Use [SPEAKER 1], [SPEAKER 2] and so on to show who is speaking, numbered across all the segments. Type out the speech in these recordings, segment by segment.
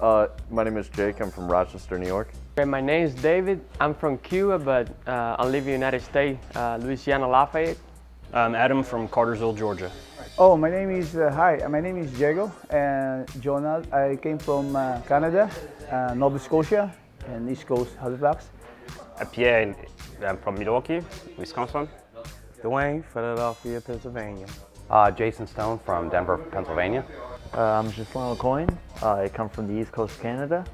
[SPEAKER 1] My name is Jake. I'm from Rochester, New York.
[SPEAKER 2] Okay, my name is David. I'm from Cuba, but I live in the United States, Louisiana, Lafayette.
[SPEAKER 3] I'm Adam from Cartersville, Georgia.
[SPEAKER 4] Oh, my name is, my name is Diego and Jonald. I came from Canada, Nova Scotia, and East Coast, Halifax.
[SPEAKER 5] Pierre, I'm from Milwaukee, Wisconsin.
[SPEAKER 6] Dwayne, Philadelphia, Pennsylvania.
[SPEAKER 7] Jason Stone from Denver, Pennsylvania.
[SPEAKER 8] I'm Gislain Lecoin. I come from the East Coast of Canada.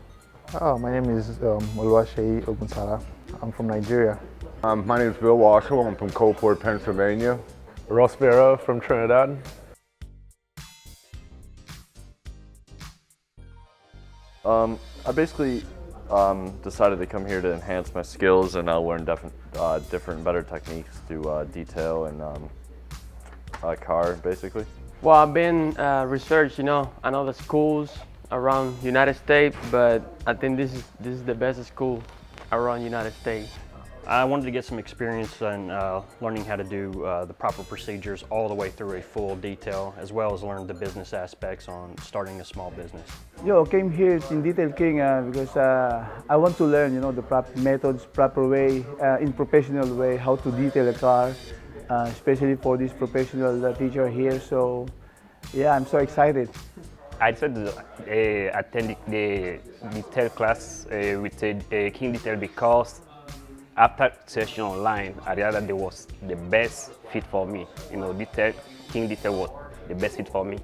[SPEAKER 9] My name is Oluwaseyi Ogunsara. I'm from Nigeria.
[SPEAKER 10] My name is Bill Washel. I'm from Coalport, Pennsylvania.
[SPEAKER 11] Ross Vera from Trinidad.
[SPEAKER 1] I basically decided to come here to enhance my skills and learn different, better techniques to detail and car, basically.
[SPEAKER 2] Well, I've been research, I know the schools around United States, but I think this is the best school around United States.
[SPEAKER 3] I wanted to get some experience in learning how to do the proper procedures all the way through a full detail, as well as learn the business aspects on starting a small business.
[SPEAKER 4] I came here in Detail King because I want to learn, the proper methods, proper way, in professional way, how to detail a car, especially for this professional teacher here. So, yeah, I'm so excited.
[SPEAKER 5] I decided to attend the detail class with King Detail because after searching online, I realized that it was the best fit for me. King Detail was the best fit for me.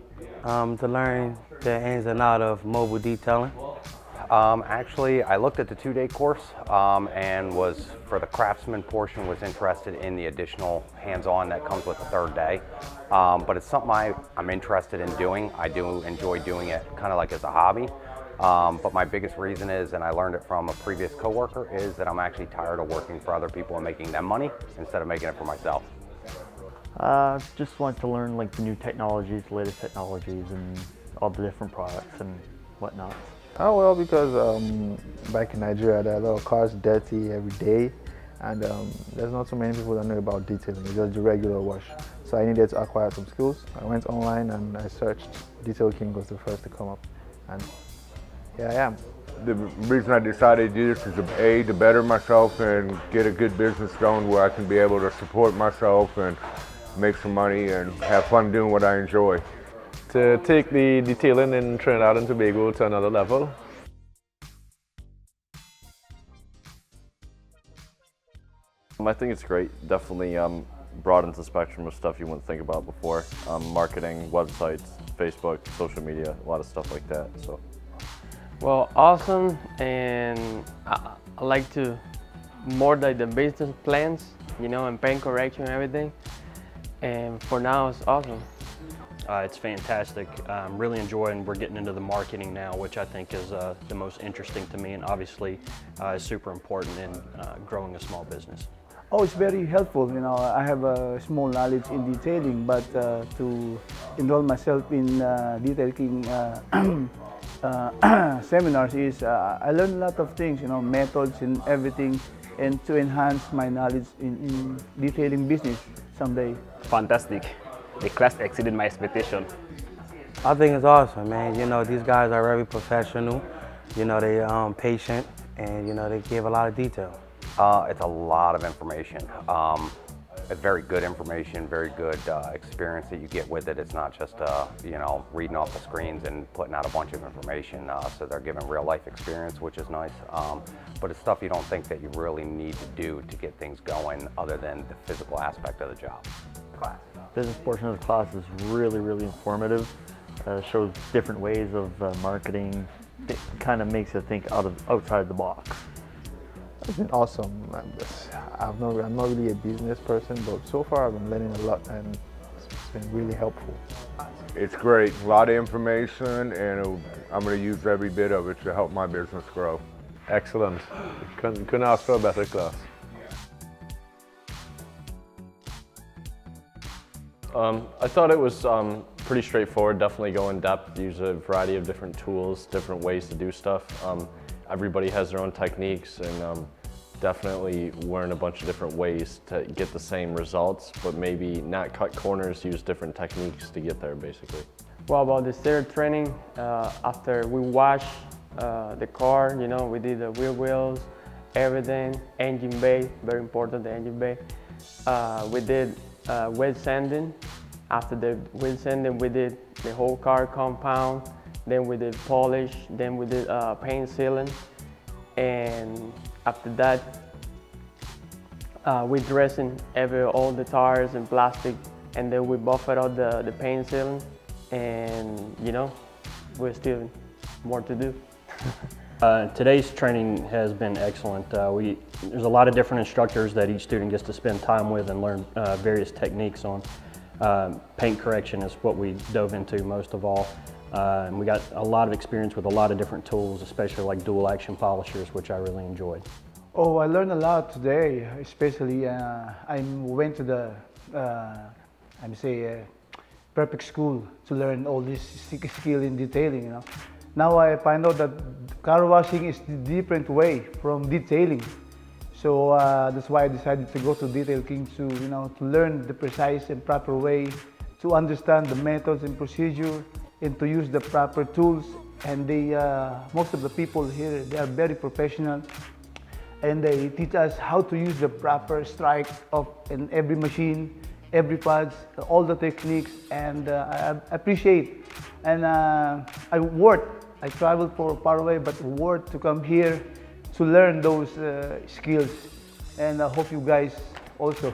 [SPEAKER 6] To learn the ins and outs of mobile detailing.
[SPEAKER 7] Actually, I looked at the 2-day course and for the craftsman portion, was interested in the additional hands-on that comes with the 3rd day. But it's something I'm interested in doing. I do enjoy doing it kind of like as a hobby. But my biggest reason is, and I learned it from a previous coworker, is that I'm actually tired of working for other people and making them money instead of making it for myself.
[SPEAKER 8] Just want to learn like the new technologies, the latest technologies, and all the different products and whatnot.
[SPEAKER 9] Oh well, because back in Nigeria, there are a lot of cars dirty every day, and there's not so many people that know about detailing. It's just the regular wash. So I needed to acquire some skills. I went online and I searched. Detail King was the first to come up, and here I am.
[SPEAKER 10] The reason I decided to do this is to better myself and get a good business going where I can be able to support myself and make some money and have fun doing what I enjoy.
[SPEAKER 11] To take the detailing in Trinidad and Tobago to another level.
[SPEAKER 1] I think it's great. Definitely broadens the spectrum of stuff you wouldn't think about before. Marketing, websites, Facebook, social media, a lot of stuff like that. So.
[SPEAKER 2] Well, awesome, and I like to more like the business plans, and paint correction and everything. And for now, it's awesome.
[SPEAKER 3] It's fantastic. I'm really enjoying, we're getting into the marketing now, which I think is the most interesting to me, and obviously is super important in growing a small business.
[SPEAKER 4] Oh, it's very helpful. I have a small knowledge in detailing, but to enroll myself in Detail King seminars is I learned a lot of things, methods and everything, and to enhance my knowledge in detailing business someday.
[SPEAKER 5] Fantastic. The class exceeded my expectation.
[SPEAKER 6] I think it's awesome, man. These guys are very professional. They're patient, and they give a lot of detail.
[SPEAKER 7] It's a lot of information. It's very good information, very good experience that you get with it. It's not just reading off the screens and putting out a bunch of information. So they're giving real life experience, which is nice. But it's stuff you don't think that you really need to do to get things going other than the physical aspect of the job. Class.
[SPEAKER 8] Business portion of the class is really, really informative. Shows different ways of marketing. It kind of makes you think outside the box.
[SPEAKER 9] It's been awesome. I'm not really a business person, but so far I've been learning a lot, and it's been really helpful.
[SPEAKER 10] It's great. A lot of information, and I'm going to use every bit of it to help my business grow.
[SPEAKER 11] Excellent. Couldn't ask for a better class.
[SPEAKER 1] I thought it was pretty straightforward. Definitely go in depth, use a variety of different tools, different ways to do stuff. Everybody has their own techniques, and definitely learn a bunch of different ways to get the same results, but maybe not cut corners, use different techniques to get there, basically.
[SPEAKER 2] Well, about the stair training, after we wash the car, you know, we did the wheel wells, everything, engine bay, very important, the engine bay. We did wet sanding. After the wet sanding, we did the whole car compound, then we did polish, then we did paint sealing, and after that, we dressing all the tires and plastic, and then we buffered out the paint sealing, and you know, we're still more to do.
[SPEAKER 3] Today's training has been excellent. There's a lot of different instructors that each student gets to spend time with and learn various techniques on. Paint correction is what we dove into most of all. And we got a lot of experience with a lot of different tools, especially like dual action polishers, which I really enjoyed.
[SPEAKER 4] Oh, I learned a lot today, especially I went to the, perfect school to learn all this skill in detailing, you know. Now I find out that car washing is a different way from detailing. So that's why I decided to go to Detail King to, you know, to learn the precise and proper way, to understand the methods and procedure, and to use the proper tools. And they, most of the people here, they are very professional, and they teach us how to use the proper strike of in every machine, every pads, all the techniques, and I appreciate. And I traveled far away, but worth to come here to learn those skills. And I hope you guys also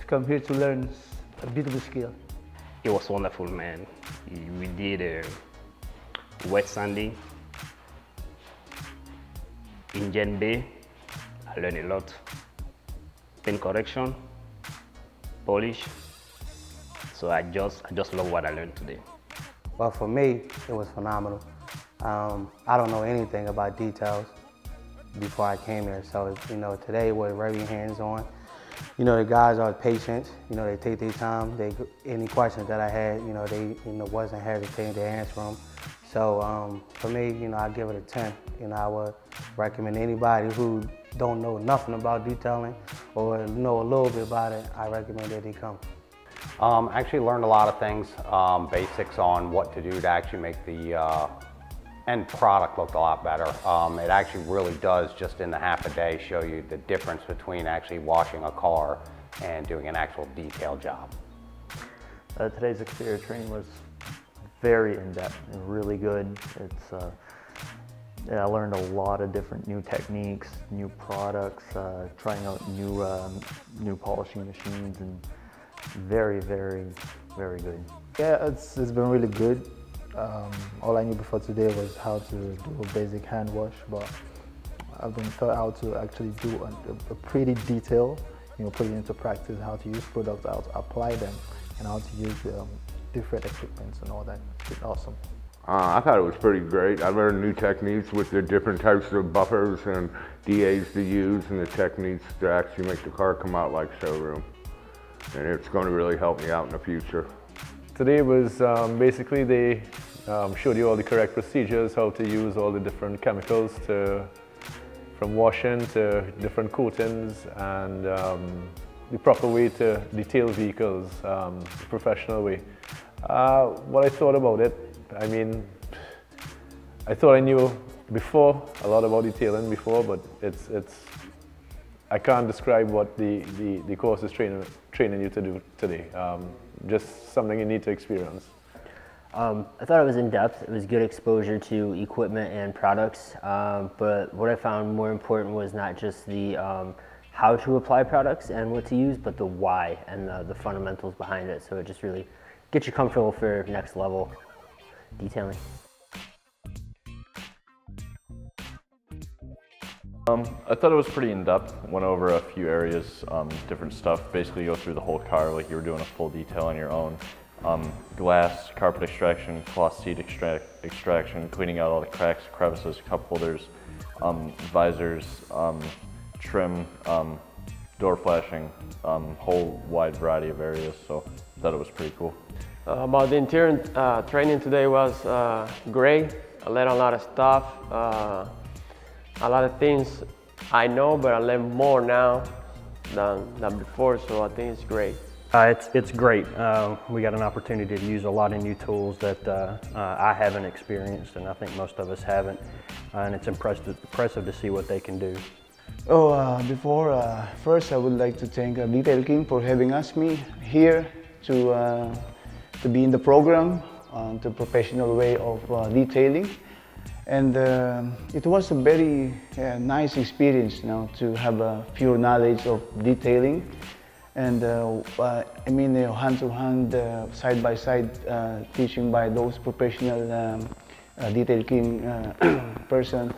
[SPEAKER 4] come here to learn a bit of a skill.
[SPEAKER 5] It was wonderful, man. We did wet sanding, engine bay. I learned a lot. Paint correction, polish. So I just love what I learned today.
[SPEAKER 6] Well, for me, it was phenomenal. I don't know anything about details before I came here, so you know, today was very hands-on. You know, the guys are patient. You know, they take their time. Any questions that I had, you know, they wasn't hesitating to answer them. So for me, you know, I give it a 10. You know, I would recommend anybody who don't know nothing about detailing or know a little bit about it, I recommend that they come.
[SPEAKER 7] Actually learned a lot of things, basics on what to do to actually make the end product look a lot better. It actually really does, just in the half a day, show you the difference between actually washing a car and doing an actual detail job.
[SPEAKER 8] Today's exterior training was very in-depth and really good. I learned a lot of different new techniques, new products, trying out new polishing machines, and very, very, very good.
[SPEAKER 9] Yeah, it's been really good. All I knew before today was how to do a basic hand wash, but I've been taught how to actually do a pretty detail, you know, put it into practice, how to use products, how to apply them, and how to use different equipments and all that. It's awesome.
[SPEAKER 10] I thought it was pretty great. I learned new techniques with the different types of buffers and DAs to use, and the techniques to actually make the car come out like showroom. And it's going to really help me out in the future.
[SPEAKER 11] Today was basically they showed you all the correct procedures, how to use all the different chemicals from washing to different coatings, and the proper way to detail vehicles, the professional way. What I thought about it, I mean, I thought I knew a lot about detailing before, but I can't describe what the course is training you to do today. Just something you need to experience.
[SPEAKER 12] I thought it was in depth. It was good exposure to equipment and products, but what I found more important was not just the how to apply products and what to use, but the why and the fundamentals behind it. So it just really gets you comfortable for next level detailing.
[SPEAKER 1] I thought it was pretty in-depth. Went over a few areas, different stuff. Basically go through the whole car like you were doing a full detail on your own. Glass, carpet extraction, cloth seat extraction, cleaning out all the cracks, crevices, cup holders, visors, trim, door flashing, whole wide variety of areas. So I thought it was pretty cool.
[SPEAKER 2] About the interior training today was great. I learned a lot of stuff. A lot of things I know, but I learn more now than before, so I think it's great.
[SPEAKER 3] It's great. We got an opportunity to use a lot of new tools that I haven't experienced, and I think most of us haven't. and it's impressive to see what they can do.
[SPEAKER 4] First I would like to thank Detail King for having me here to be in the program, the professional way of detailing. And it was a very nice experience to have a pure knowledge of detailing. And I mean, hand-to-hand, side-by-side teaching by those professional Detail King person.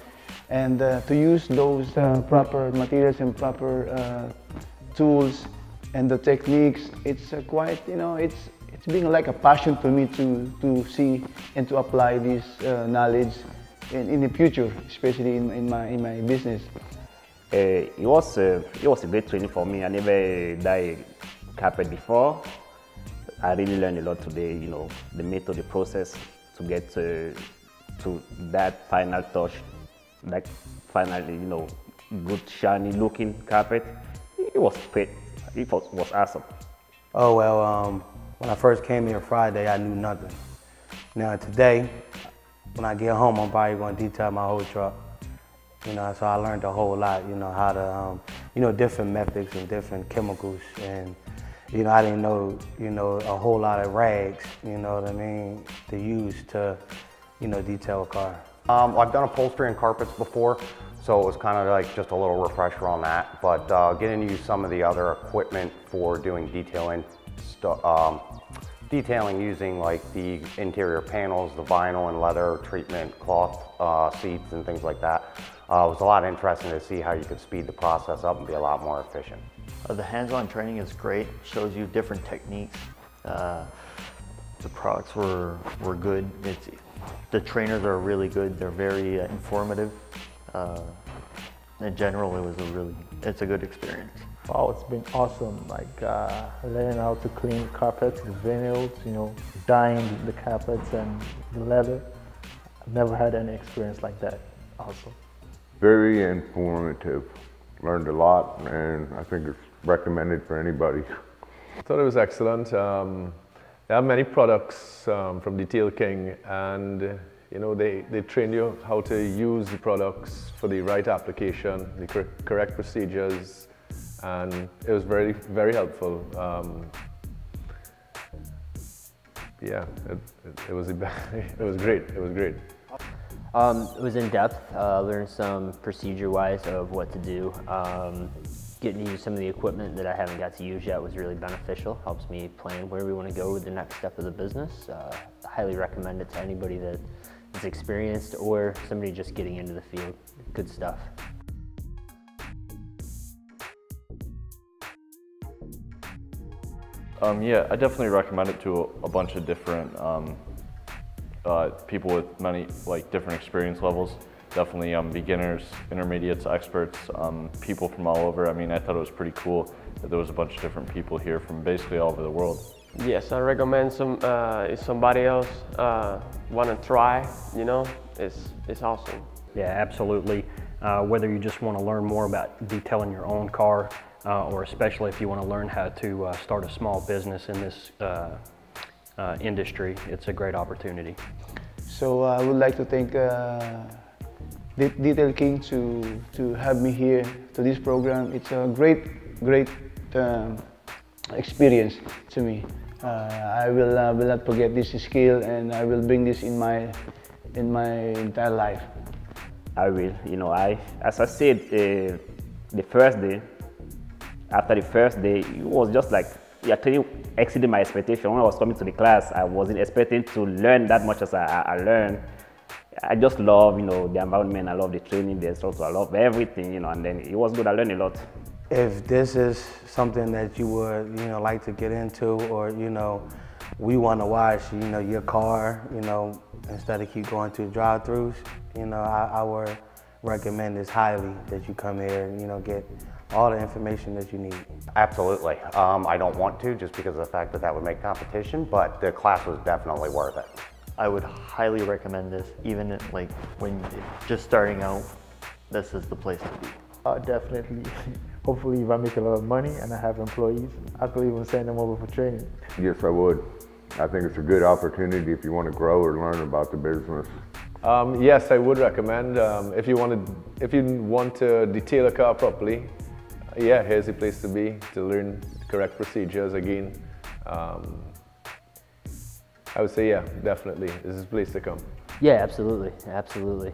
[SPEAKER 4] And to use those proper materials and proper tools and the techniques, it's quite, it's been like a passion for me to see and to apply this knowledge in the future, especially in my business.
[SPEAKER 5] It was a great training for me. I never dyed carpet before. I really learned a lot today. The method, the process to get to that final touch, that final, good shiny looking carpet. It was great. It was awesome.
[SPEAKER 6] Oh well, when I first came here Friday, I knew nothing. Now today, when I get home, I'm probably going to detail my whole truck. So I learned a whole lot, how to, different methods and different chemicals. And, I didn't know, a whole lot of rags, you know what I mean, to use to, detail a car.
[SPEAKER 7] I've done upholstery and carpets before, so it was kind of like just a little refresher on that. But getting to use some of the other equipment for doing detailing using like the interior panels, the vinyl and leather treatment, cloth seats and things like that. It was a lot interesting to see how you could speed the process up and be a lot more efficient.
[SPEAKER 8] The hands-on training is great, shows you different techniques. The products were good. The trainers are really good, they're very informative. In general, it's a good experience.
[SPEAKER 9] Wow, it's been awesome, like learning how to clean carpets, the vinyls, dyeing the carpets and the leather. I've never had any experience like that. Awesome.
[SPEAKER 10] Very informative. Learned a lot, and I think it's recommended for anybody.
[SPEAKER 11] I thought it was excellent. There are many products from Detail King, and they train you how to use the products for the right application, the correct procedures, and it was very, very helpful. Yeah, it was great. It was great.
[SPEAKER 12] It was in depth. Learned some procedure-wise of what to do. Getting to use some of the equipment that I haven't got to use yet was really beneficial. Helps me plan where we want to go with the next step of the business. Highly recommend it to anybody that is experienced or somebody just getting into the field. Good stuff.
[SPEAKER 1] Yeah, I definitely recommend it to a bunch of different people with many different experience levels. Definitely beginners, intermediates, experts, people from all over. I mean, I thought it was pretty cool that there was a bunch of different people here from basically all over the world.
[SPEAKER 2] Yes, I recommend if somebody else want to try, it's awesome.
[SPEAKER 3] Yeah, absolutely. Whether you just want to learn more about detailing your own car, or especially if you want to learn how to start a small business in this industry, it's a great opportunity.
[SPEAKER 4] So I would like to thank Detail King to have me here to this program. It's a great experience to me. I will not forget this skill, and I will bring this in my entire life.
[SPEAKER 5] I will. As I said, the first day, after the first day, it was just like, actually exceeded my expectation. When I was coming to the class, I wasn't expecting to learn that much as I learned. I just love, the environment. I love the training. There's also I love everything, and then it was good. I learned a lot.
[SPEAKER 6] If this is something that you would, like to get into, or we want to wash, your car, instead of keep going to drive-throughs, I would recommend this highly that you come here and get all the information that you need.
[SPEAKER 7] Absolutely. I don't want to just because of the fact that would make competition, but the class was definitely worth it.
[SPEAKER 8] I would highly recommend this, even when you're just starting out, this is the place to be.
[SPEAKER 9] Definitely. Hopefully if I make a lot of money and I have employees, I could even send them over for training.
[SPEAKER 10] Yes, I would. I think it's a good opportunity if you want to grow or learn about the business
[SPEAKER 11] Yes, I would recommend. If you want to detail a car properly, yeah, here's the place to be to learn correct procedures again. I would say, yeah, definitely, this is the place to come.
[SPEAKER 12] Yeah, absolutely, absolutely.